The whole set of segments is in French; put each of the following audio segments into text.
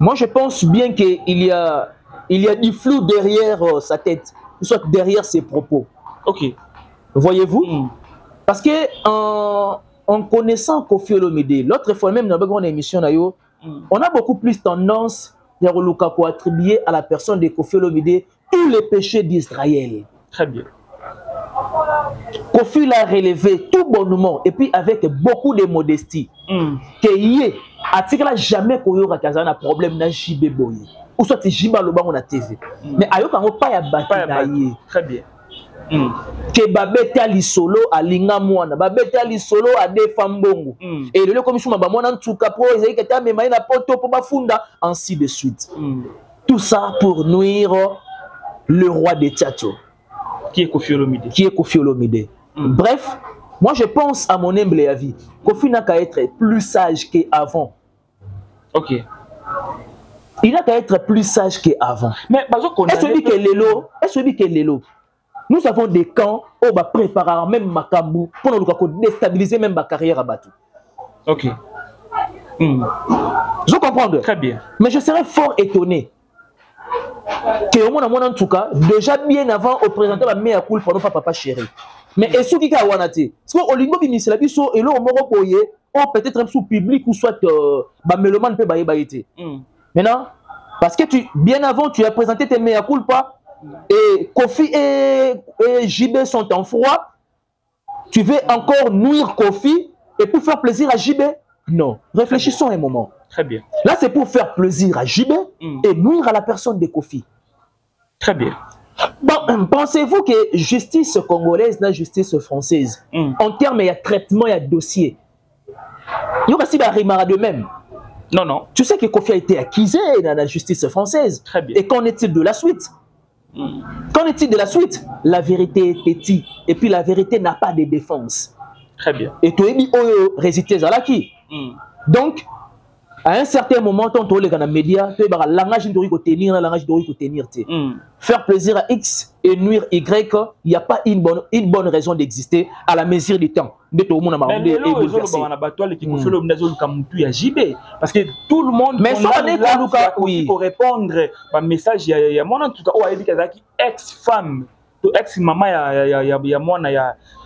Moi, je pense bien qu'il y a du flou derrière sa tête, soit derrière ses propos. Ok. Voyez-vous? Parce que en connaissant Koffi Olomide, l'autre fois même dans la grande émission, on a beaucoup plus tendance à attribuer à la personne de Koffi Olomide tous les péchés d'Israël. Très bien. Koffi l'a relevé tout bonnement et puis avec beaucoup de modestie. Que yé, a jamais qu'on y aura un problème na JB Boye. Ou soit JB Loba on a TV. Mais ayo kango pas ya bati. Très bien. Que babete ali solo alinga mwana, babete ali solo a defa mbongo. Et le commission maba mwana ntuka pro ezali keta mema na poto po bafunda ainsi de suite. Tout ça pour nuire le roi de Tchatcho. Qui est Koffi Olomide? Qui est Koffi Olomide. Bref, moi je pense à mon humble avis, Koffi n'a qu'à être plus sage qu'avant. Ok. Il n'a qu'à être plus sage qu'avant. Mais est-ce que Lelo, nous avons des camps où on va préparer même Makambu pour nous déstabiliser même ma carrière à Batou. Ok. Je comprends. Très bien. Mais je serais fort étonné que au moins en tout cas, déjà bien avant, au présentant la meilleure cool pendant papa chéri. Mais est-ce qu'il y a wanati? Parce que Olingo bimisi la biso et là on m'a repoyé, ou peut-être un sous public ou soit Meloman peut bailler. Maintenant, parce que bien avant tu as présenté tes meilleures cool pas et Koffi et JB sont en froid, tu veux encore nuire Koffi et pour faire plaisir à JB? Non, réfléchissons un moment. Très bien. Là, c'est pour faire plaisir à JB et nuire à la personne de Koffi. Très bien. Bon, pensez-vous que justice congolaise, la justice française, en termes de traitement et de dossier, il y aura aussi des remarques de même? Non, non. Tu sais que Koffi a été accusé dans la justice française. Très bien. Et qu'en est-il de la suite? Qu'en est-il de la suite? La vérité est petite. Et puis la vérité n'a pas de défense. Très bien. Et tu es mis au résultat à qui? Donc, à un certain moment, quand tu es dans les médias, tu as un langage de tenir, un langage de tenir. Faire plaisir à X et nuire Y, il n'y a pas une bonne raison d'exister à la mesure du temps. Parce que tout le monde mais ça pour répondre à message, il y a mon en tout cas, ex-femme. Ex-maman,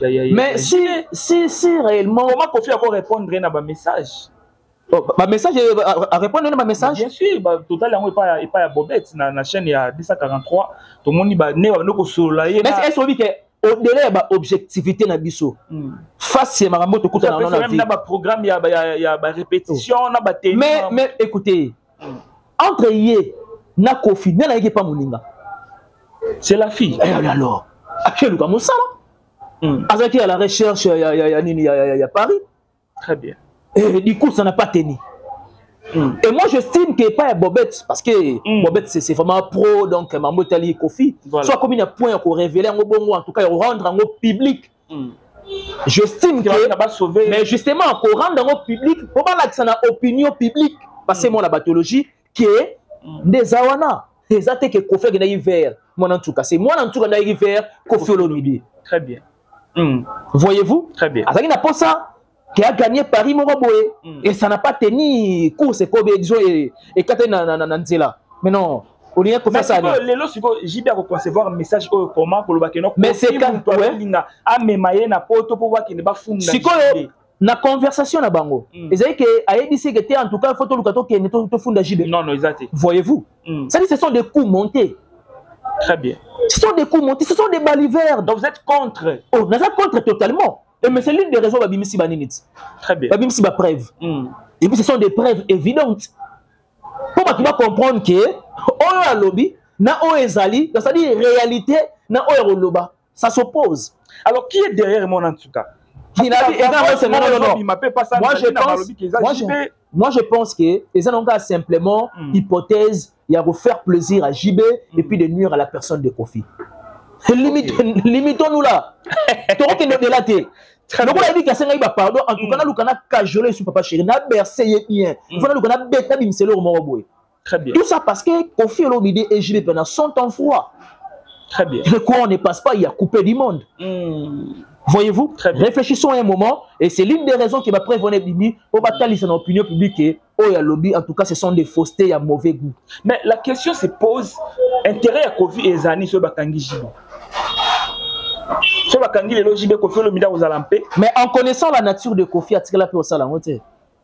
mais si réellement. Comment Koffi encore répondre à un message? Ma message à répondre à ma message? Bien sûr, total il pas à Bobette dans la chaîne il y a 243 tout le monde va ne solo mais est-ce que au-delà de l'objectivité na biso face à marambo to kuta na même na programme il y a répétition na ba mais écoutez entre yé na Koffi na yé pas moninga c'est la fille et alors akelu comme ça azaki à la recherche il y a Paris. Très bien. Et du coup, ça n'a pas tenu. Et moi, j'estime qu'il n'y a pas Bobette, parce que Bobette, c'est vraiment pro, donc Mambo Tali et Koffi. Voilà. Soit comme il y a un point qu'on révèle, en tout cas, rendre en public. J'estime que. Mais justement, qu'on rendre en public, pour pas que ça n'a opinion publique, parce que moi, la pathologie, qui est des awana. Les athées que Koffi a vers. Moi, en tout cas, c'est moi, en tout cas, vers Koffi Olomide. Très bien. Voyez-vous? Très bien. Alors, il n'a pas ça. Qui a gagné Paris Moroboé et ça n'a pas tenu course et Nzela. Mais non, on y a fait ça. J'ai bien recevoir un message comment pour le bakeno. Mais c'est quand na conversation na bango. Ils que aïdisi que en tout cas photo lukato qui ne te funda JB. Non non, exact. Voyez-vous? Ça dit ce sont des coups montés. Très bien. Ce sont des coups montés, ce sont des balivernes. Donc vous êtes contre? Oh, nous sommes contre totalement. Mais c'est l'une des raisons Babimisi Baninit. Très bien. Babimisi ba preuve. Et puis ce sont des preuves évidentes. Pour que tu vas comprendre que Oyo lobby na Oyo ezali, c'est-à-dire réalité na Oyo loba, ça s'oppose. Alors qui est derrière mon en tout cas? Moi je pense que les ont simplement hypothèse, il y a refaire plaisir à JB et puis de nuire à la personne de Koffi. Limitons-nous là. Tu vois qu'il y a de la tête. Donc on a dit qu'il y a pardon. En tout cas, nous avons cajolé sur papa chéri. Nous avons bercé bien. Nous avons bêta bimselo au Moroboy. Très bien. Tout ça parce que Koffi Olomide et JB pendant sont en froid. Très bien. Le courant ne passe pas, il y a coupé du monde. Voyez-vous? Réfléchissons un moment, et c'est l'une des raisons qui m'a prévenu Bimi, au bataille, c'est l'opinion publique, et oh, il y a lobby, en tout cas, ce sont des faussetés, il y a mauvais goût. Mais la question se pose, intérêt à Kofi et Zani sur Bakangi Jibe. Sur Bakangi, les Jibe, Kofi, le Mida aux Alampé. Mais en connaissant la nature de Kofi, à tirer la paix au Salamote.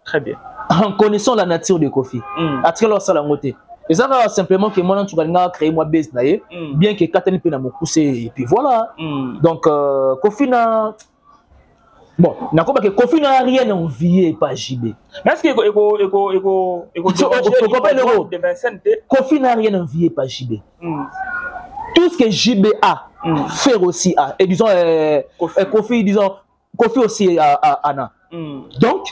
Très bien. En connaissant la nature de Kofi, à tirer la paix au Salamote. Et ça va simplement que moi, tu vas créer moi base, bien que Katani peut me pousser, et puis voilà. Donc, Kofi n'a. Bon, que Kofi n'a rien envié par JB. Mais est-ce que Kofi n'a rien envié par JB. Tout ce que JB a, faire aussi a. Et disons, Kofi aussi a Anna. Donc,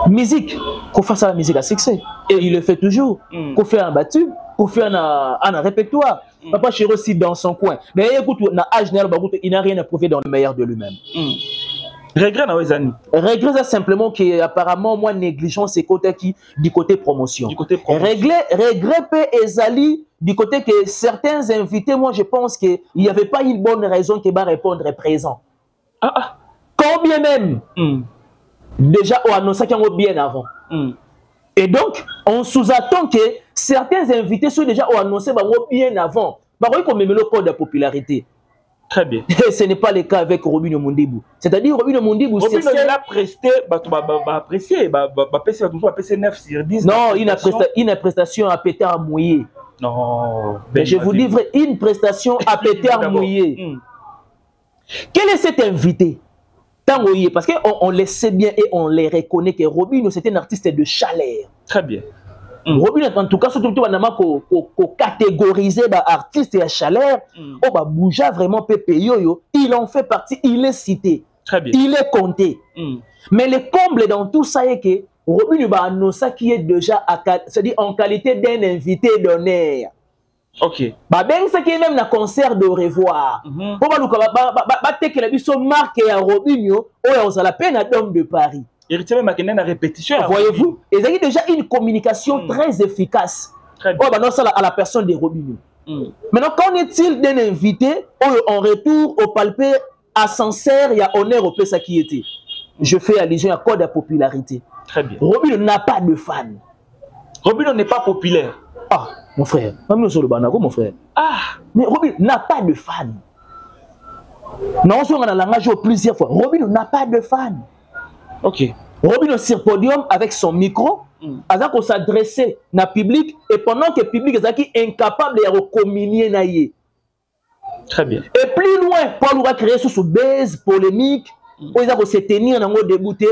musique, Kofi a la musique à succès. Et il le fait toujours. Kofi a un battu, Kofi a un répertoire. Papa Chéri aussi dans son coin. Mais écoute, il n'a rien à prouver dans le meilleur de lui-même. Regret na Wezani. Regret ça simplement que apparemment moi négligence c'est côté qui du côté promotion. Regret peut ezali du côté que certains invités, moi je pense que il n'y avait pas une bonne raison qui va répondre présent. Combien même déjà on annonçait qu'il y a bien avant. Et donc on sous-attend que certains invités soient déjà annoncés bien avant. Bah oui, comme même le code de popularité. Très bien. Et ce n'est pas le cas avec Robinho Mondibou. C'est-à-dire Robinho Mondibou, c'est il a presté, apprécié, passer 9 sur 10. Non, une prestation à péter à mouiller. Non. Mais je vous dis vrai, une prestation à péter à mouiller. Quel est cet invité? Parce qu'on le sait bien et on les reconnaît que Robinho, c'était un artiste de chaleur. Très bien. Robinho, en tout cas, surtout catégoriser artiste et à chaleur, Bouja vraiment Pepe Yoyo, il en fait partie, il est cité, il est compté. Mais le comble dans tout ça est que Robinho a annoncé qui est déjà en qualité d'un invité d'honneur. Ok. Ben ce qui est même un concert de revoir. Pour marque à Robinho, on a la peine à Dôme de Paris. Répétition. Voyez-vous, il y a déjà une communication très efficace à la personne de Robinho. Maintenant, qu'en est-il d'un invité en retour au palpé à sincère et à honneur au PSA qui était? Je fais allusion à code de popularité. Très bien. Robinho n'a pas de fans. Robinho n'est pas populaire. Ah, mon frère. Même sur le banago, mon frère. Mais Robinho n'a pas de fans. Non, on a langage plusieurs fois. Robinho n'a pas de fans. Ok. Robinho sur podium avec son micro, pour s'adresser au public et pendant que le public est incapable de communier naïe. Très bien. Et plus loin, Paul va créer sous base polémique, où il va se tenir dans le débouté,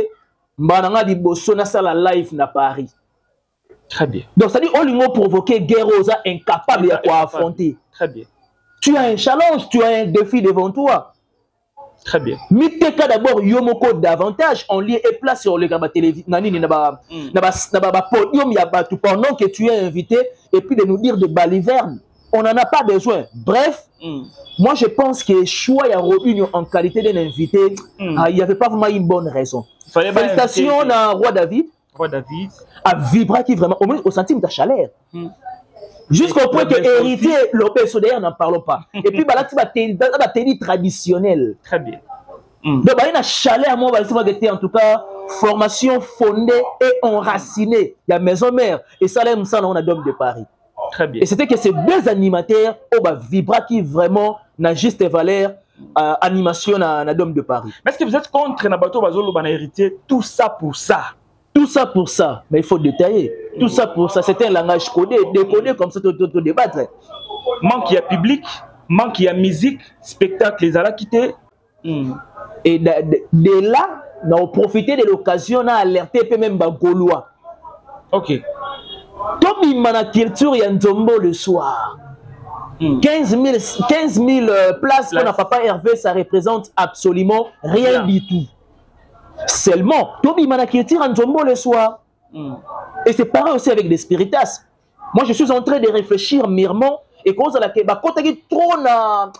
Mbananga di Bosso na sala live na Paris. Très bien. Donc ça dit on lui a provoqué guerre aux incapable de affronter. Très bien. Tu as un challenge, tu as un défi devant toi. Très bien. Miteka d'abord Yomoko davantage en lieu et place sur le télévision podium pendant que tu es invité et puis de nous dire de baliverne. On n'en a pas besoin. Bref, moi je pense que choix à Robinho en qualité d'un invité, il n'y avait pas vraiment une bonne raison. Félicitations à Roi David. Roi David. À Vibra qui vraiment au centime de chaleur. Jusqu'au point que héritier Lopez d'ailleurs n'en parlons pas. Et puis là tu vas tenir traditionnel. Très bien. Donc il y a une chaleur moi en tout cas formation fondée et enracinée. Il y a maison mère et Salem ça on a Dôme de Paris. Très bien. Et c'était que ces deux animateurs Vibra qui vraiment n'a juste valeur animation à Dôme de Paris. Mais est-ce que vous êtes contre Nabato Bazolo Bana héritier tout ça pour ça? Tout ça pour ça, mais il faut détailler. Tout ça pour ça, c'est un langage codé, décodé comme ça, tout débattre. Manque il y a public, manque il y a musique, spectacle, les ala quittés. Et de là, on a profité de l'occasion, on a alerté peut même Gaulois. Ok. Comme il m'a culture, il y a un Nzombo le soir. 15 000 places qu'on a Papa Hervé, ça représente absolument rien du tout. Seulement, Toby Manakietir en Nzombo le soir. Et c'est pareil aussi avec des spiritas. Moi, je suis en train de réfléchir mûrement et cause à laquelle bah quand trop na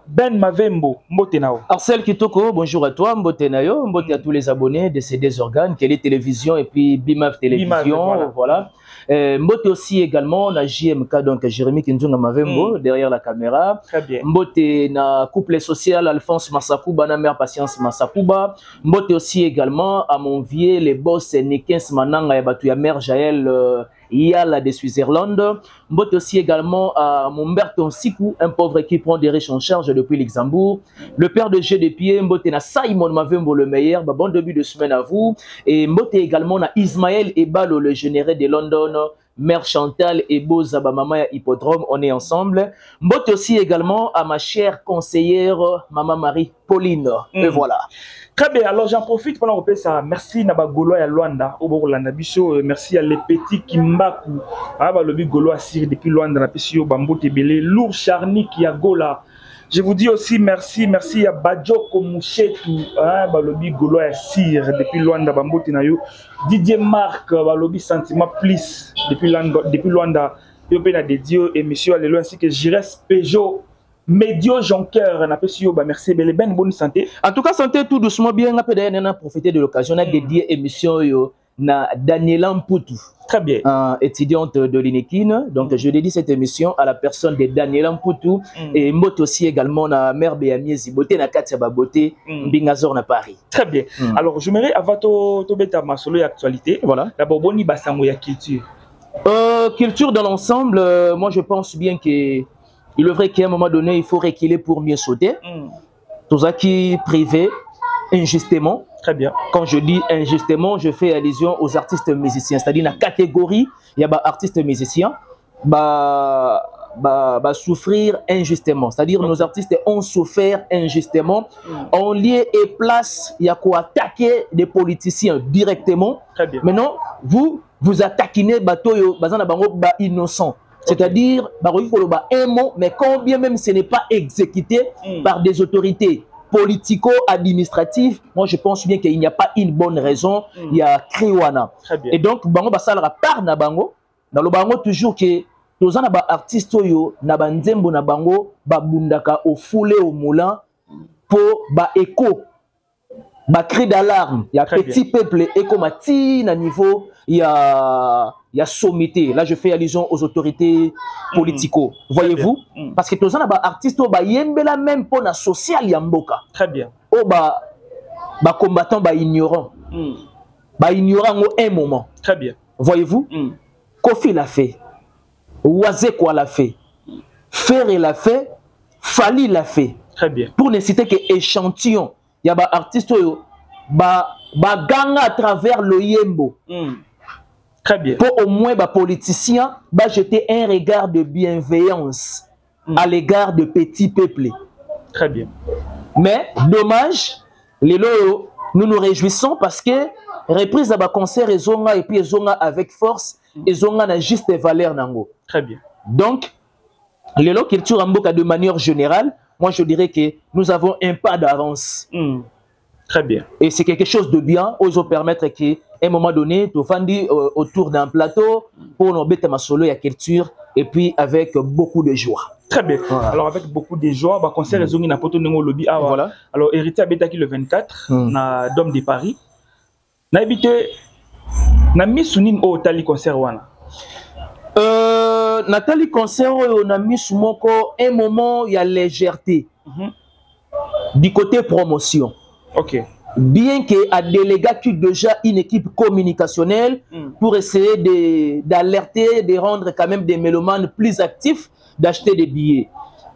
Ben Mavembo mbote nao. Arcel Kitoko, bonjour à toi, mbote nayo, mbote à tous les abonnés de ces deux organes, Kelly Télévision et puis Bimav Télévision, voilà. Mbote aussi également na JMK, donc Jérémy Kinzunga Mavembo derrière la caméra. Très bien. Mbote na couple social Alphonse Massakuba na mère Patience Massakuba. Mbote aussi également à mon vieux les boss Nikens Mananga et Batu ya mère Jaël Yala de Switzerland. Mbote aussi également à Momberton Sikou, un pauvre qui prend des riches en charge depuis Luxembourg. Le père de jeu de pied, Mbote na Simon Mavembo le meilleur. Bah, bon début de semaine à vous. Et Mbote également na Ismaël Ebalo, le général de London. Mère Chantal et Bozaba Maman Hippodrome, on est ensemble. Mbote aussi également à ma chère conseillère Maman Marie Pauline. Et voilà. Très bien, alors j'en profite pendant qu'on fait ça. Merci Naba Golo et Luanda, Oborolanda Biso. Merci à les petits Kimbaku. Le but Golo à Syrie depuis Luanda, la Pessio, Bambo Tebele, Lourd Charni qui a Gola. Je vous dis aussi merci, merci à Badjoko Mouchetou, le but Golo à Syrie depuis Luanda, Bambo Tenayo. Didier Marc, le but Sentiment Plus depuis Luanda. Et on a dédié et monsieur Alléluia ainsi que Jires Peugeot. Médio Jonker, merci, bonne santé. En tout cas, santé tout doucement bien. On a profité de l'occasion de dédier émission na Daniela Mputu. Très bien. Étudiante de l'INEKIN. Donc, je dédie cette émission à la personne de Daniela Mputu. Et Mbote aussi également na mère Béamiezi Boté na Katia Baboté, Bingazor na Paris. Très bien. Alors, je m'aimerais avant de mettre ma solo actualité. Voilà. D'abord, boni basango ya culture. Culture dans l'ensemble, moi je pense bien que il est vrai qu'à un moment donné, il faut reculer pour mieux sauter. Tout ça qui est privé, injustement. Très bien. Quand je dis injustement, je fais allusion aux artistes musiciens. C'est-à-dire, dans la catégorie, il y a des artistes musiciens souffrir injustement. C'est-à-dire, nos artistes ont souffert injustement. En lieu et place, il y a quoi attaquer des politiciens directement. Très bien. Maintenant, vous attaquez les bateaux innocents. C'est-à-dire, un mot, mais combien même ce n'est pas exécuté par des autorités politico-administratives, moi je pense bien qu'il n'y a pas une bonne raison, il y a Kriwana. Et donc, bango basalera par na bango, dans le bango toujours que tous les artistes na banzembo na bango babundaka au foulé au moulin pour ba écho, ba cri d'alarme, il y a petit peuple écho mati na niveau il y a sommité. Là, je fais allusion aux autorités politico. Voyez-vous? Parce que tous les artistes, ils même pour la sociale yamboka. Très bien. Combattants, ignorants. Ignorants un moment. Très bien. Voyez-vous? Kofi l'a fait. Wazeko l'a fait. Ferré l'a fait. Fali l'a fait. Très bien. Pour ne citer que échantillon, il y a des artistes, ganga à travers le yembo. Très bien. Pour au moins les politiciens jeter un regard de bienveillance à l'égard de petits peuples. Très bien. Mais dommage, nous nous réjouissons parce que reprise à concert et puis avec force et na juste valeur nango. Très bien. Donc les culture en boca de manière générale, moi je dirais que nous avons un pas d'avance. Très bien. Et c'est quelque chose de bien, osons permettre qu'à un moment donné, tu fais autour d'un plateau pour nous mettre ma solo et culture et puis avec beaucoup de joie. Très bien. Voilà. Alors avec beaucoup de joie, bah concert rezongi na poto nengo lobby awa. Voilà. Alors hérité abetaki le 24 na Dôme de Paris. Na habité na misunin o tali concert wana. Nathalie concert on a mis moko un moment il y a légèreté. Du côté promotion. OK. Bien qu'à déléguer déjà une équipe communicationnelle pour essayer d'alerter, de rendre quand même des mélomanes plus actifs, d'acheter des billets.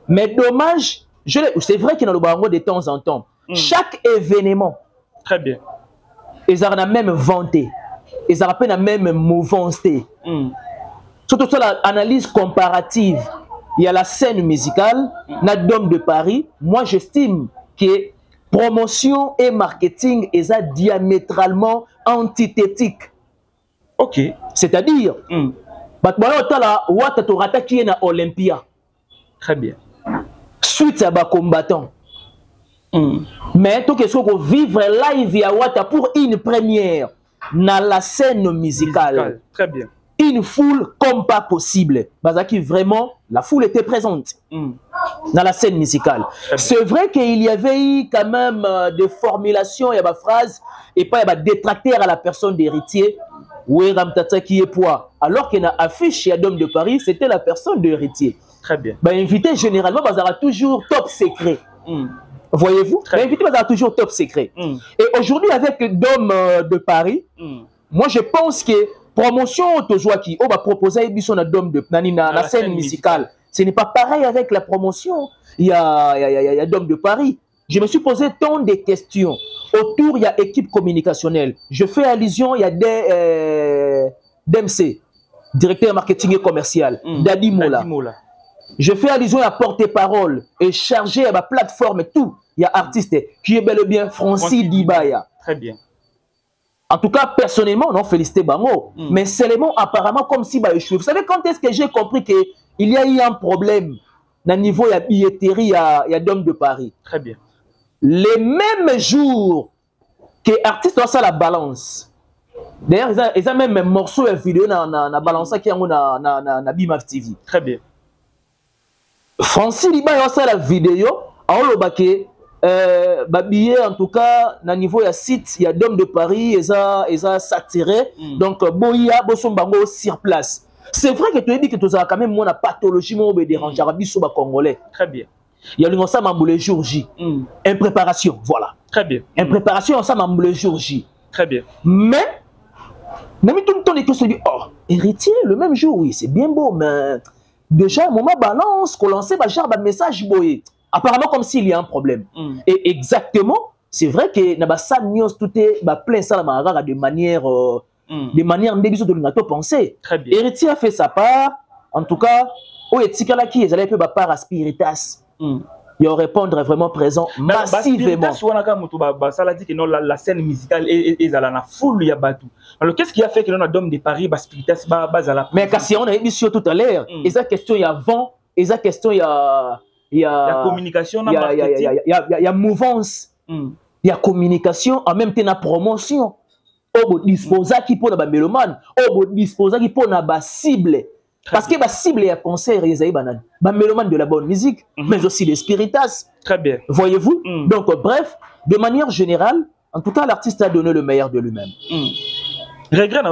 Mais dommage, c'est vrai qu'il y a de temps en temps. Chaque événement, très bien, ils ont la même vanté, ils ont la même mouvance. Surtout sur l'analyse comparative, il y a la scène musicale, la Dôme de Paris. Moi, j'estime que promotion et marketing est diamétralement antithétique. OK. C'est-à-dire, Olympia. Très bien. Suite à combattant. Mais tout ce qu'on vivre live à Wata pour une première dans la scène musicale. Très bien. une foule comme pas possible. Bazaki, vraiment, la foule était présente dans la scène musicale. C'est vrai qu'il y avait eu quand même des formulations, il y a des phrases, et pas il y a des détracteurs à la personne d'héritier. Oui, Ramtata qui est poids. Alors qu'il y a une affiche chez Dôme de Paris, c'était la personne d'héritier. Très bien. Invité généralement, il y a toujours top secret. Voyez-vous? Invité, il y a toujours top secret. Et aujourd'hui, avec Dôme de Paris, moi je pense que promotion qui va proposer une Dôme de Paris dans la scène musicale. Ce n'est pas pareil avec la promotion. Il y a Dôme de Paris. Je me suis posé tant de questions. Autour, il y a équipe communicationnelle. Je fais allusion, il y a des DMC, directeur marketing et commercial, Dadi Mola. Je fais allusion à porte-parole et chargé à ma plateforme et tout. Il y a artiste qui est bel et bien Francis Dibaya. Très bien. En tout cas, personnellement, non, félicité Bango. Mais seulement apparemment comme si bah échoué. Vous savez quand est-ce que j'ai compris qu'il y a eu un problème au niveau de la billetterie, il y a Dôme de Paris. Très bien. Les mêmes jours que l'artiste doit ça la balance. D'ailleurs, ils ont même un morceau et vidéo dans la balance qui est dans Bimaf TV. Très bien. Francis Liba a ça la vidéo. En l'obake, billet en tout cas, dans niveau de site, il y a Dôme de Paris, ils ont saturé. Donc, Boya, Bosombango sur place. C'est vrai que tu as dit que tu as quand même une pathologie, mais dérange à Congolais. Très bien. Il y a l'ensemble mamboule jour J. Impréparation, voilà. Très bien. Impréparation, ensemble mamboule jour J. Très bien. Mais, même tout le temps, on se dit, oh, héritier, le même jour, oui, c'est bien beau, mais déjà, un moment balance, qu'on lance un message, boy. Apparemment, comme s'il y a un problème. Et exactement, c'est vrai que Nabassa News, tout est plein ça de manière, de penser. Très bien. Héritier a fait sa part, en tout cas, au Etikala qui est allé peu part à Spiritas. Il va répondre vraiment présent massivement. Ça dit que la scène musicale est à la foule, il y a Batou. Alors qu'est-ce qui a fait que dans Dôme de Paris, Spiritas base à la. Mais si on a une émission tout à l'heure, et ça question il y a vent, et ça question il y a communication, il y a mouvance, il y a communication en même temps la promotion. Au disposa qui pour la mélomane, au disposa qui pour la cible. Parce que la cible est un concert, il y a des mélomane de la bonne musique, mais aussi des spiritas. Très bien. Voyez-vous? Donc, bref, de manière générale, en tout cas, l'artiste a donné le meilleur de lui-même. Regret,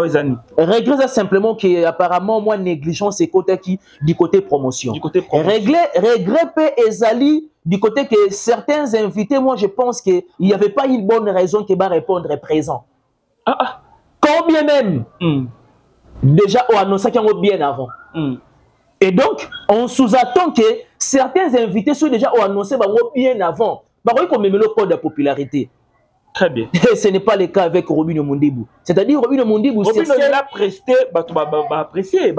regret simplement qu'apparemment, moi, négligence c'est côté qui du côté promotion. Du côté promotion. Regret peut ezali du côté que certains invités, moi, je pense qu'il n'y avait pas une bonne raison qui va répondre présent. Combien même déjà on a annoncé qu'il y a bien avant. Et donc, on sous-attend que certains invités soient déjà annoncés bien avant. Ils ont même le code de popularité. Très bien. Et ce n'est pas le cas avec Robin Mondibou. C'est-à-dire Robin Mondibou, c'est a presté, apprécié,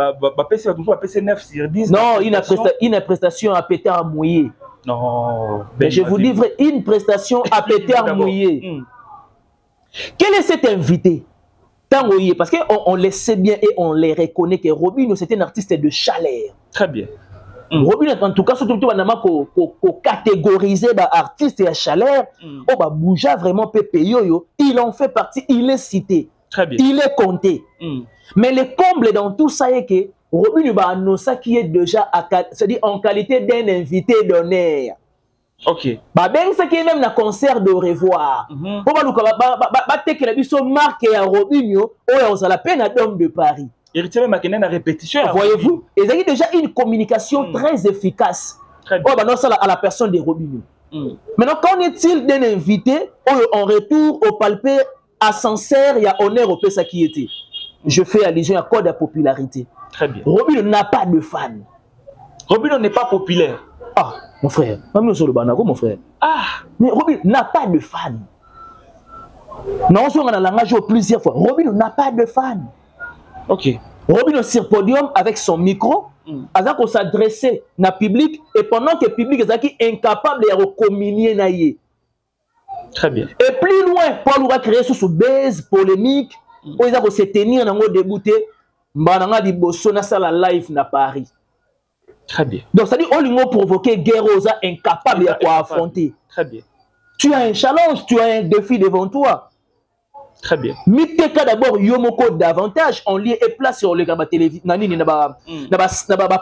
passer 9 sur 10. Non, une prestation à péter à mouiller. Non. Mais je vous dis vrai, une prestation à péter à mouiller. Quel est cet invité? Parce qu'on le sait bien et on les reconnaît que Robin, c'était un artiste de chaleur. Très bien. Robin, en tout cas, surtout pour catégoriser l'artiste à chaleur, bouger vraiment Pépé Yoyo, il en fait partie, il est cité. Très bien. Il est compté. Mais le comble dans tout ça est que Robin va annoncer qui est déjà en qualité d'un invité d'honneur. Ok. Ben ça qui est même un concert de revoir. Pour marque à Robinho, on a la peine à Dôme de Paris. Héritier même à répétition. Voyez-vous, il y a déjà une communication très efficace. Très bien. À la personne de Robinho. Maintenant, qu'en est-il d'un invité en retour au palpé ascenseur, il y a honneur au PSA qui était. Je fais allusion à code de popularité. Très bien. Robinho n'a pas de fans. Robinho n'est pas populaire. Ah, mon frère, même sur le banago, mon frère. Mais Robinho n'a pas de fans. Non, on a langage plusieurs fois. Robinho n'a pas de fans. Ok. Robinho sur podium avec son micro, avant qu'on s'adressait au public, et pendant que le public est incapable de communier. Très bien. Et plus loin, Paul va créer ce base polémique, où il va se tenir dans le débouté, Mbananga di Bosso na sala live na Paris. Très bien. Donc, ça dit, on lui a provoqué guerre aux incapable de quoi affronter. Très bien. Tu as un challenge, tu as un défi devant toi. Très bien. Miteka d'abord yomoko davantage en lieu et place sur le télévision nani na ba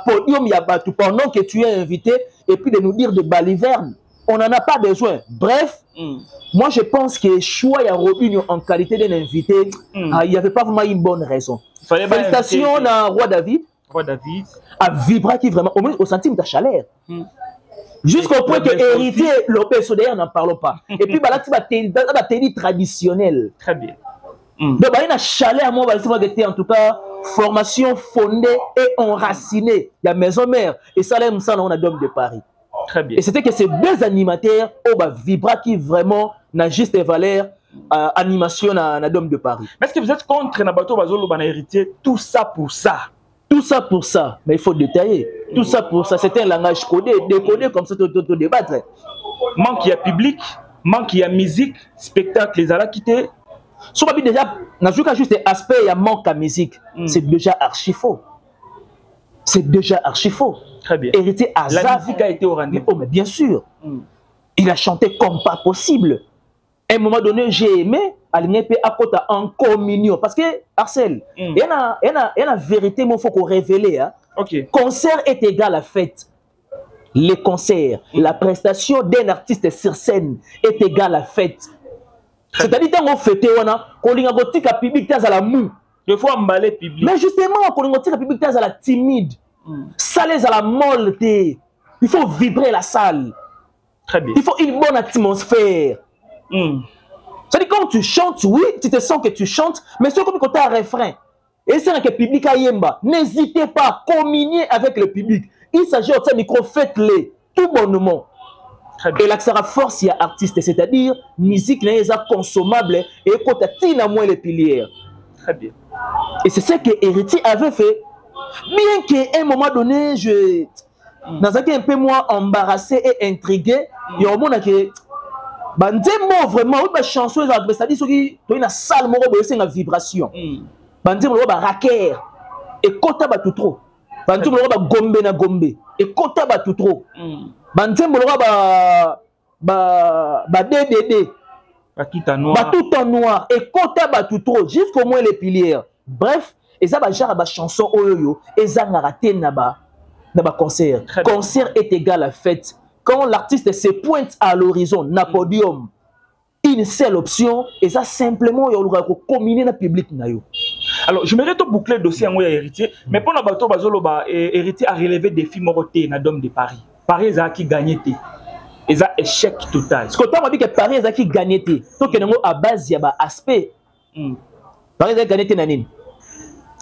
podium ya batu pendant que tu es invité et puis de nous dire de baliverne. On n'en a pas besoin. Bref, moi je pense que choix ya Robinho en qualité d'un invité, il n'y avait pas vraiment une bonne raison. Félicitations à Roi David. Roi David. À Vibra qui vraiment au centime de chaleur. Jusqu'au point que héritier Lopez d'ailleurs n'en parlons pas. Et puis là tu vas tenir traditionnel. Très bien. Donc il y a une chaleur moi en tout cas formation fondée et enracinée. Il y a maison mère et ça là on a Dôme de Paris. Très bien. Et c'était que ces deux animateurs au Vibra qui vraiment n'a juste valeur animation na Dôme de Paris. Mais est-ce que vous êtes contre Nabato Bazolo Bana héritier tout ça pour ça? Tout ça pour ça, mais il faut détailler. Tout ça pour ça, c'est un langage codé, décodé comme ça, tout débattre. Manque il y a public, manque il y a musique, spectacle, les ala quittés. Sur ma déjà, n'a juste aspect, il y a manque à musique. C'est déjà archi faux. C'est déjà archi faux. Très bien. Héritier Azar. La musique a été au rendez-vous. Oh, mais bien sûr. Il a chanté comme pas possible. À un moment donné, j'ai aimé aligner à côté en communion. Parce que, Arcel, il y a une vérité, il faut qu'on révèle. Hein. Okay. Concert est égal à fête. Les concerts, la prestation d'un artiste sur scène est égal à fête. C'est-à-dire que on fête, on a un public à la mou. Il faut emballer public. Mais justement, on a un public à la timide. Ça les à la molle. Il faut vibrer la salle. Très bien. Il faut une bonne atmosphère. C'est-à-dire quand tu chantes, oui, tu te sens que tu chantes, mais c'est comme quand tu as un refrain. Et c'est que le public a yemba. N'hésitez pas à communier avec le public. Il s'agit de ce micro, faites-les tout bonnement. Et là, ça sera force, il y a artiste, c'est-à-dire musique n'est pas consommable et quand tu as moins les piliers. Très bien. Et c'est ce que Héritier avait fait. Bien qu'à un moment donné, dans un peu moins embarrassé et intrigué, il y a un moment que bandemo vraiment oui chanson c'est-à-dire ceux qui ont une salle moko boye c'est une vibration bandemo ba raquer et kota ba tout trop bandemo ba gombe na gombe et kota ba tout trop bandemo ba DDD ba tout en noir et kota ba tout trop jusqu'au moins les piliers. Bref, et ça ba genre ba chanson oyo et ça na raté na ba concert. Concert est égal à fête. Quand l'artiste se pointe à l'horizon, na podium, une seule option, et ça simplement, il y a combiner le public. Alors, je mérite boucler le dossier en héritier, mais pour Nabato Bazolo, héritier a relevé des films rotés na Dôme de Paris. Paris a qui gagné. Et ça échec total. Ce que tu as dit que Paris a qui gagné. Donc, il y a à base, il y a aspect. Paris a gagné nanine.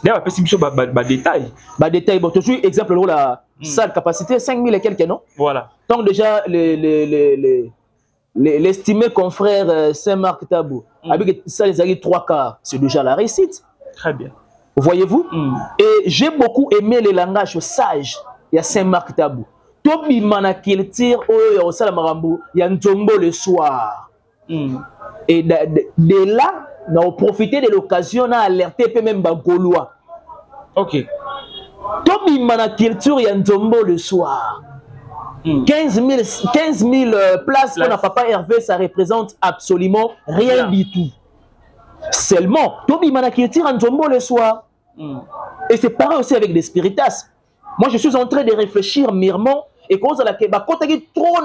D'ailleurs, on peut détail. Détail. Bon, toujours exemple, la salle capacité 5000 et quelques, non? Voilà. Donc, déjà, l'estimé confrère Saint-Marc Tabou, avec ça, les a 3 quarts, c'est déjà la réussite. Très bien. Voyez-vous? Et j'ai beaucoup aimé les langages sages. Il y a Saint-Marc Tabou. Tobi Manakiltir, il y a aussi la Marambo, il y a Ntombo le soir. Et de là, on a profité de l'occasion, on a alerté même Gaulois. Ok. Tobi Manakiltir, il y a Ntombo le soir. 15 000 places pour Papa Hervé, ça représente absolument rien du tout. Seulement, Tobi Manakiltir en Ntombo le soir. Et c'est pareil aussi avec des spiritas. Moi, je suis en train de réfléchir mûrement et quand on a trop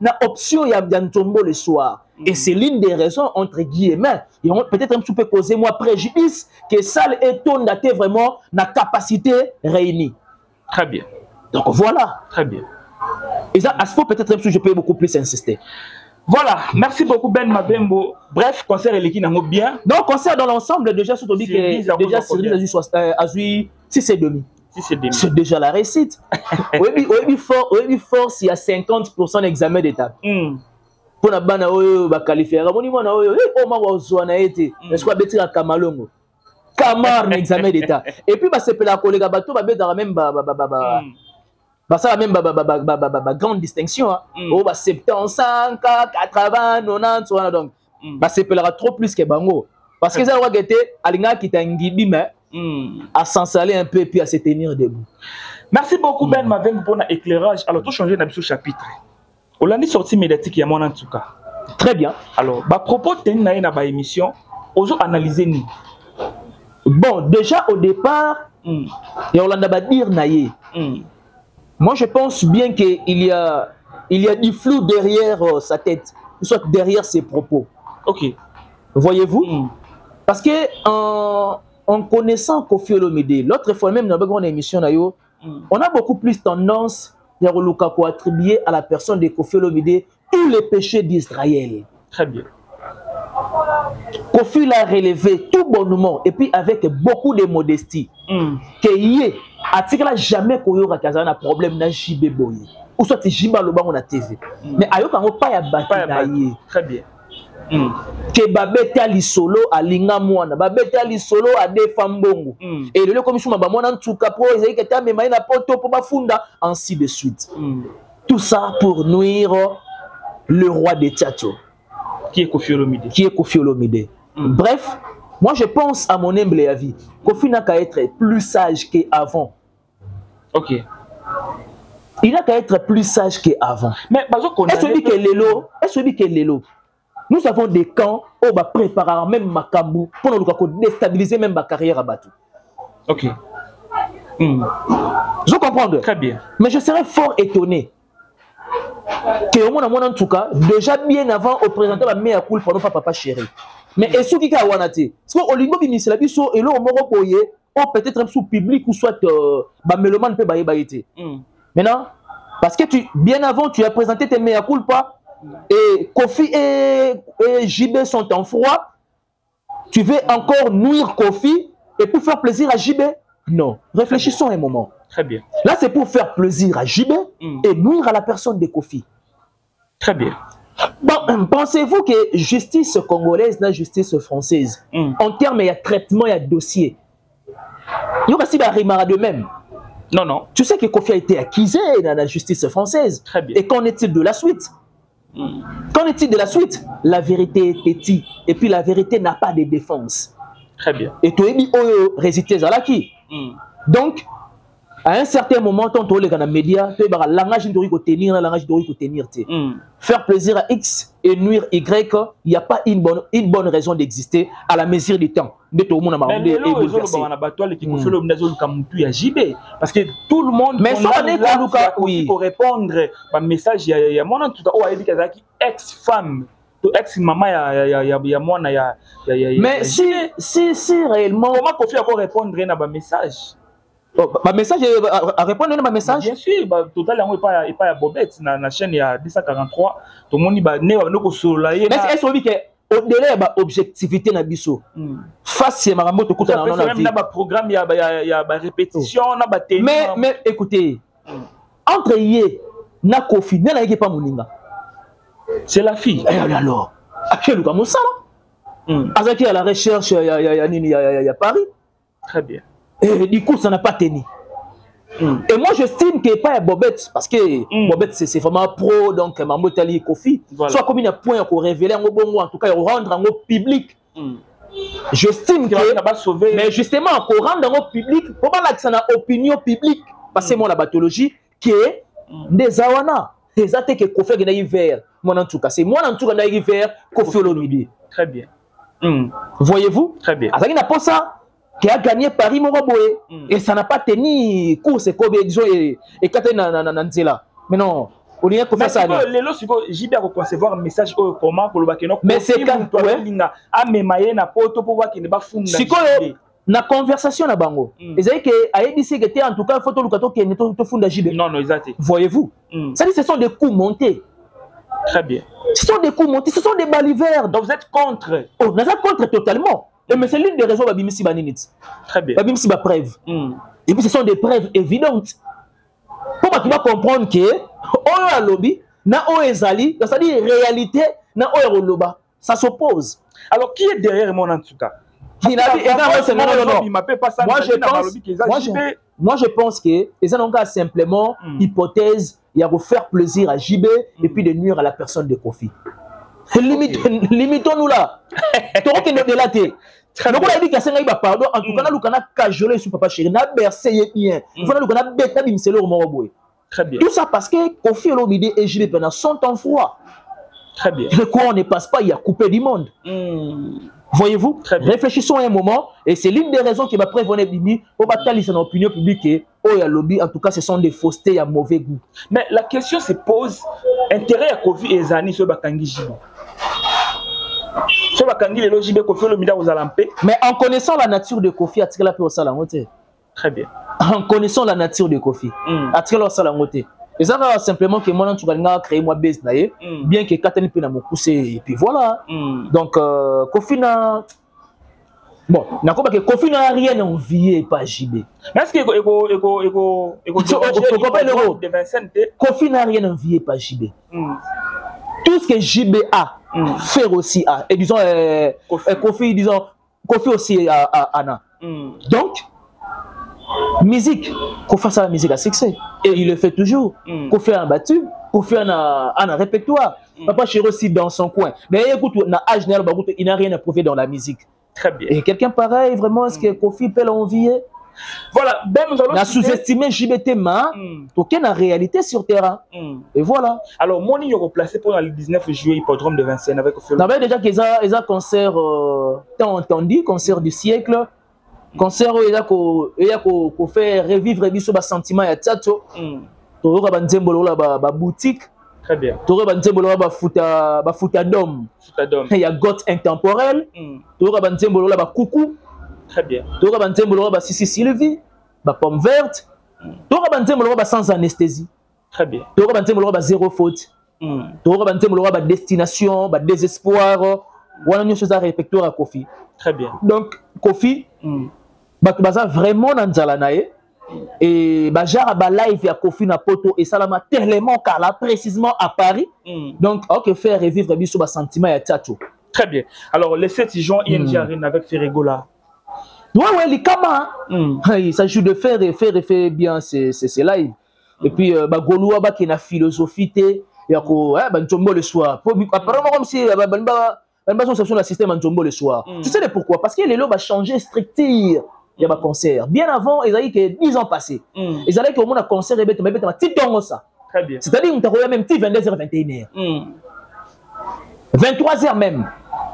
na option, il y a Ntombo le soir. Et c'est l'une des raisons, entre guillemets, peut-être un petit peu causé moi préjudice, que ça étonne d'aller vraiment la capacité réunie. Très bien. Donc voilà. Très bien. Et ça, à ce point, peut-être je peux beaucoup plus insister. Voilà, merci beaucoup Ben Mabembo. Bref, concert et bien. Donc, concert dans l'ensemble, déjà, surtout dit que déjà, Cyril a eu 6,5. C'est déjà la réussite. Oui, force, il y a 50% d'examen d'état. Pour la bana qualifier. Est-ce qu'on a Kamalongo? Kamar examen d'état. Et puis, c'est pour la collègue Bato, même ça même grande distinction. 75, 80, 90, donc c'est trop plus que Bango. Parce que ça va être Alinga qui t'a à s'installer un peu et puis à se tenir debout. Merci beaucoup Ben Mavem pour l'éclairage. Alors, tout changer dans ce chapitre. On l'a sorti médiatique il y a mon en tout cas. Très bien. Alors, à propos de une émission, Ozo analyser ni. Bon, déjà au départ, et on l'a dire naïe. Moi, je pense bien qu'il y a du flou derrière sa tête, soit derrière ses propos. Ok. Voyez-vous? Parce que en connaissant Kofi Olomide, l'autre fois même dans une émission, on a beaucoup plus tendance à attribuer à la personne de Kofi Olomide tous les péchés d'Israël. Très bien. Kofi l'a relevé tout bonnement et puis avec beaucoup de modestie. Que yé, a jamais qu'on y aura un problème na JB Boye. Ou soit Jiba Loba on a TV. Mais ayo kango pas ya bati. Très bien. Que babete ali solo alinga mwana, babete ali solo a defa mbongo. Et le commission maba mwana ntuka pro ezali que ta mema na poto pour bafunda ainsi de suite. Tout ça pour nuire le roi de Tchatcho. Qui est Kofi Olomide? Qui est Kofi Olomide. Bref, moi je pense à mon humble avis, Kofi n'a qu'à être plus sage qu'avant. Ok. Il n'a qu'à être plus sage qu'avant. Mais est-ce que Lelo, nous avons des camps où on va préparer même Makambu pour nous déstabiliser même ma carrière à Batou. Ok. Je comprends. Très bien. Mais je serais fort étonné que au moins en tout cas, déjà bien avant au présentant la meilleure cool pendant papa chéri. Mais est-ce qu'il y a wanati? Parce que Olingo ministre la biso et là on m'a repoyé ou peut-être un sous public ou soit mélomane peut bailler. Maintenant, parce que bien avant tu as présenté tes meilleures cool pas et Kofi et JB sont en froid, tu veux encore nuire Kofi et pour faire plaisir à JB? Non, réfléchissons un moment. Très bien. Là, c'est pour faire plaisir à JB et nuire à la personne de Kofi. Très bien. Bon, pensez-vous que justice congolaise, la justice française, en termes il y a traitement, il y a dossier, il y a aussi la de même. Non, non. Tu sais que Kofi a été accusé dans la justice française. Très bien. Et qu'en est-il de la suite? Qu'en est-il de la suite? La vérité est petite. Et puis la vérité n'a pas de défense. Très bien. Et tu es mis au résultat à qui? Donc, à un certain moment, quand tu es dans les médias, tu as un langage de tenir, un langage de tenir. Faire plaisir à X et nuire Y, il n'y a pas une bonne raison d'exister à la mesure du temps. Parce que tout le monde pour répondre à un message, il y a mon ex-femme. Ex-maman, il y a moi. Mais si réellement. Comment Kofi encore répondre à un message? Ma message à répondre à ma message. Bien sûr, total yango pas ya Bobette na chaîne ya 243 tout le monde ba ne ba ko solayer. Mais est-ce que au-delà de l'objectivité na biso face à marambo to kuta na même na ba programme ya ba répétition na ba tenue. Mais écoutez, entre yé na Kofi na yé pas moninga. C'est la fille. Et alors, à quel lugar mon sala? Azaki à la recherche il y a Paris. Très bien. Et du coup, ça n'a pas tenu. Et moi, j'estime qu'il n'y a pas de Bobette, parce que Bobette, c'est vraiment pro, donc Mambo Tali Kofi. Voilà. Soit comme il y a un point qu'on révèle, en tout cas, rendre en public. J'estime que. Mais justement, qu'on rendre en public, pour pas que ça n'a opinion publique, parce que moi, la pathologie, qui est des awana. Des attaques que Kofi a vers. Moi, en tout cas, c'est moi, en tout cas, vers Kofi Olomide. Très bien. Voyez-vous? Très bien. Alors, il n'a pas ça. Qui a gagné Paris Moroboé et ça n'a pas tenu course et Nzela. Mais non, on y a fait ça. J'ai bien recevoir un message comment pour le bakeno. Mais c'est quand toi a memaye na poto pour voir qu'il ne va funda. Na conversation na bango. Ils avaient que aïdisi que en tout cas photo lukato qui ne te funda JB. Non non, exact. Voyez-vous? Ça dit ce sont des coups montés. Très bien. Ce sont des coups montés, ce sont des balivernes. Donc vous êtes contre? Oh, nous sommes contre totalement. Mais c'est l'une des raisons Babimisi Baninit. Très bien. Babimisi ba preuve. Et puis ce sont des preuves évidentes. Pour que tu vas comprendre que Oyo Alobi, na Oyo Ezali, c'est-à-dire réalité, na Oyo Loba, ça s'oppose. Alors qui est derrière mon en tout cas? Moi je pense que les ont simplement hypothèse, il y a de faire plaisir à JB et puis de nuire à la personne de Kofi. Limitons-nous là. Tu vois qu'il y a de la tête. Donc on a dit qu'il y a pardon. En tout cas, nous avons cajolé sur papa chéri. Nous avons bercé bien. Nous avons bêta bimselo au Moroboy. Très bien. Tout ça parce que Kofi Olomide et JB Pena sont en froid. Très bien. Le courant ne passe pas, il y a coupé du monde. Voyez-vous? Réfléchissons un moment, et c'est l'une des raisons qui m'a prévenu Bibi, pour batailler son opinion publique, et oh, il y a lobby, en tout cas, ce sont des faussetés, il y a mauvais goût. Mais la question se pose, intérêt à Kofi et Zani sur Bakangi Jibo. Sur Bakangi, les logiques Kofi, le mida aux alampés. Mais en connaissant la nature de Kofi, à tirer la paix au salamoté. Très bien. En connaissant la nature de Kofi, à tirer la salamoté. Et ça va simplement que moi, tu vas créer moi base, bien que Katani peut me pousser, et puis voilà. Donc, Kofi n'a. Bon, Kofi n'a rien envié par JB. Mais est-ce que Kofi n'a rien envié par JB. Tout ce que JB a, faire aussi a. Et disons, Kofi, disons, Kofi aussi a Anna. Donc, musique, Kofi a la musique à succès. Et il le fait toujours. Kofi a un battu, Kofi a un répertoire. Papa Chéri aussi dans son coin. Mais écoute, il n'a rien à prouver dans la musique. Très bien. Et quelqu'un pareil, vraiment, est-ce que Kofi peut l'envier? Voilà, ben nous allons. On a sous-estimé JBT, aucune réalité sur terrain. Et voilà. Alors, moi, je vais placé pour le 19 juillet, hippodrome de Vincennes avec Ophélie. On avait déjà qu'ils ont un concert, tant entendu, concert du siècle. Concert où il y a qu'on fait revivre les sentiments et tchato. Tu auras une boutique. Très bien. Tu auras une foutadome. Il y a goth intemporel. Tu auras une coucou. Très bien. Tu auras une Sissi Sylvie. Pomme verte. Tu auras une sans anesthésie. Très bien. Tu auras une zéro faute. Tu auras une destination, désespoir. Voilà une chose à répéter à Kofi. Très bien. Donc, Kofi. Baza vraiment dans Nzalanae et Bajara ba live à Kofi na poto et ça l'a tellement kala précisément à Paris. Donc ok faire revivre biso ba sentiment ya tchacho. Très bien. Alors le 7 juin ING Arena avec Ferregola. Ouais les kama. Il s'agit de faire bien c'est live. Et puis ba Goloa ba qui na philosophie té ya ko ba ntombo le soir. Apparemment comme si son système en ntombo le soir. Tu sais pourquoi? Parce que les lots va changer strictement. Il y a un concert. Bien avant, ils avaient que 10 ans passés. Ils allaient qu'au moins un concert et un petit temps ça. Très bien. C'est-à-dire qu'on t'a même petit 22h, 21h. 23h même.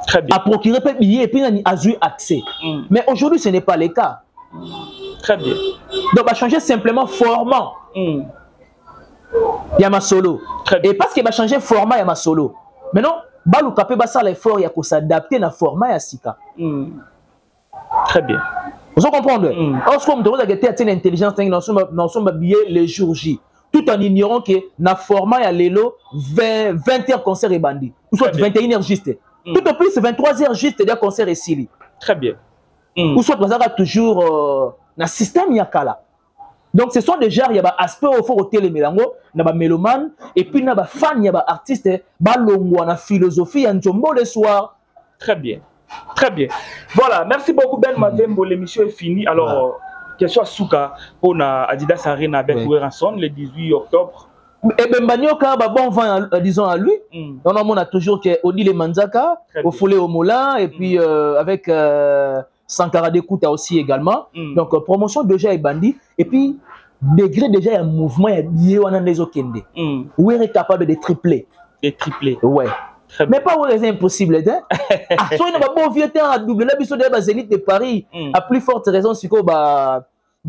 Très bien. À procurer des billets et puis à jouer accès. Mais aujourd'hui, ce n'est pas le cas. Très bien. Donc, on va changer simplement format. Il y a ma solo. Et parce qu'il va changer format, il y a ma solo. Maintenant, Balou Kapé Bassa l'effort, il y a qu'on s'adapter dans le format à Sika. Très bien. Vous comprenez? Lorsqu'on me demande de l'intelligence dans son billet le jour J, tout en ignorant que dans le format, il y a l'élo 20h concert et bandit. Ou soit 21h juste. Tout au plus, 23h juste, c'est-à-dire concert et Sili. Très bien. Ou soit, vous avez toujours dans le système Yakala. Donc, ce sont déjà, il y a des aspects au fond au télémélango, il y a des mélomanes, et puis il y a des fans, il y a des artistes, il y a la philosophie, il y a un jumbo le soir. Très bien. Très bien. Voilà, merci beaucoup Ben Mavembo, l'émission est finie. Alors, question à Souka pour Adidas Arena avec Weranson le 18 octobre. Et ben Banyoka, bon vent, disons à lui. On a toujours Odile Manzaka, au Foulé au Moulin, et puis avec Sankara Dekouta aussi également. Donc, promotion déjà est bandit. Et puis, degré déjà, il y a un mouvement, il y a un des Okende. Où est capable de tripler. De tripler. Ouais. Mais pas où c'est impossible. Soit il n'y a pas bon vieux temps à doubler la biseau de Zénith de Paris. À plus forte raison, c'est que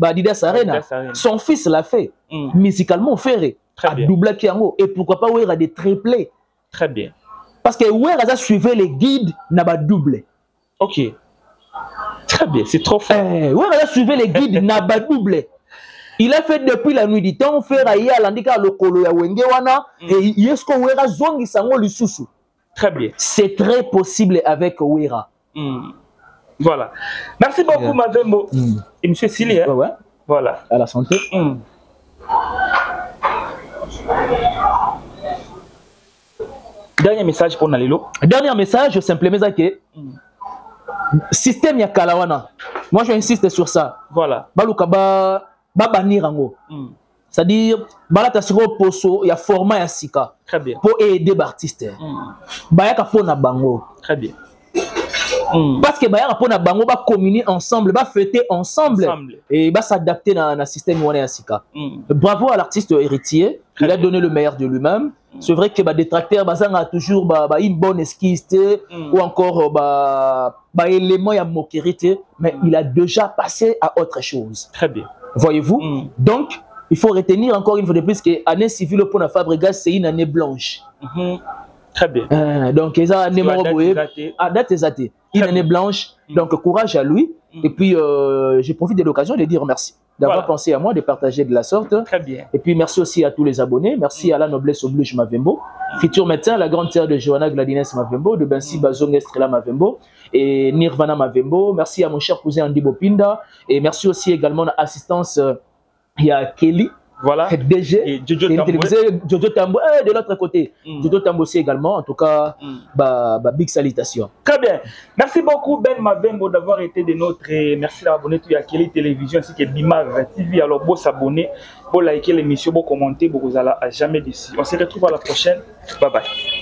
Adidas Arena. Son fils l'a fait. Musicalement, fait. À doubler Kiango. Et pourquoi pas où il y a des triplés. Très bien. Parce que où il a suivi les guides, n'a pas doublé. Ok. Très bien, c'est trop fort. Où il a suivi les guides, n'a pas doublé. Il a fait depuis la nuit du temps, faire à l'andika le kolo ya wengewana et il est ce qu'on verra zongi sango le sousou. Très bien. C'est très possible avec Ouera. Voilà. Merci beaucoup, Mavembo. Et M. Sili. Hein? Ouais. Voilà. À la santé. Dernier message pour Nalilo. Dernier message, simplement que système ya kalawana. Moi, j'insiste sur ça. Voilà. Balukaba banirango. C'est-à-dire, balata siro poso, il y a format ya sika. Très bien. Pour aider l'artiste. Bayaka pona bango. Très bien. Parce que bayaka pona bango va communier ensemble, va fêter ensemble. Et va s'adapter dans le système ya sika. Bravo à l'artiste héritier. Il a donné le meilleur de lui-même. C'est vrai que les détracteurs ont toujours une bonne esquisse ou encore élément à moquerie, mais il a déjà passé à autre chose. Très bien. Voyez-vous? Donc, il faut retenir encore une fois de plus que l'année civile pour la Fabregas, c'est une année blanche. Très bien. Donc, ils ont une année blanche. Donc, courage à lui. Et puis, je profite de l'occasion de dire merci d'avoir pensé à moi, de partager de la sorte. Très bien. Et puis, merci aussi à tous les abonnés. Merci à la noblesse oblige Mavembo, futur médecin, la grande sœur de Johanna Gladines Mavembo, de Bensi Bazong Estrella Mavembo et Nirvana Mavembo. Merci à mon cher cousin Andy Bopinda. Et merci aussi également à l'assistance, il y a Kelly. Voilà. DG, et Jojo Tambo, de l'autre côté. Jojo Tambo aussi également. En tout cas, big salutation. Très bien. Merci beaucoup Ben Mavembo d'avoir été de notre. Merci d'abonner à Kelly Télévision ainsi que Bimav TV. Alors, vous s'abonner, vous liker l'émission, vous commenter, vous allez à jamais d'ici. On se retrouve à la prochaine. Bye bye.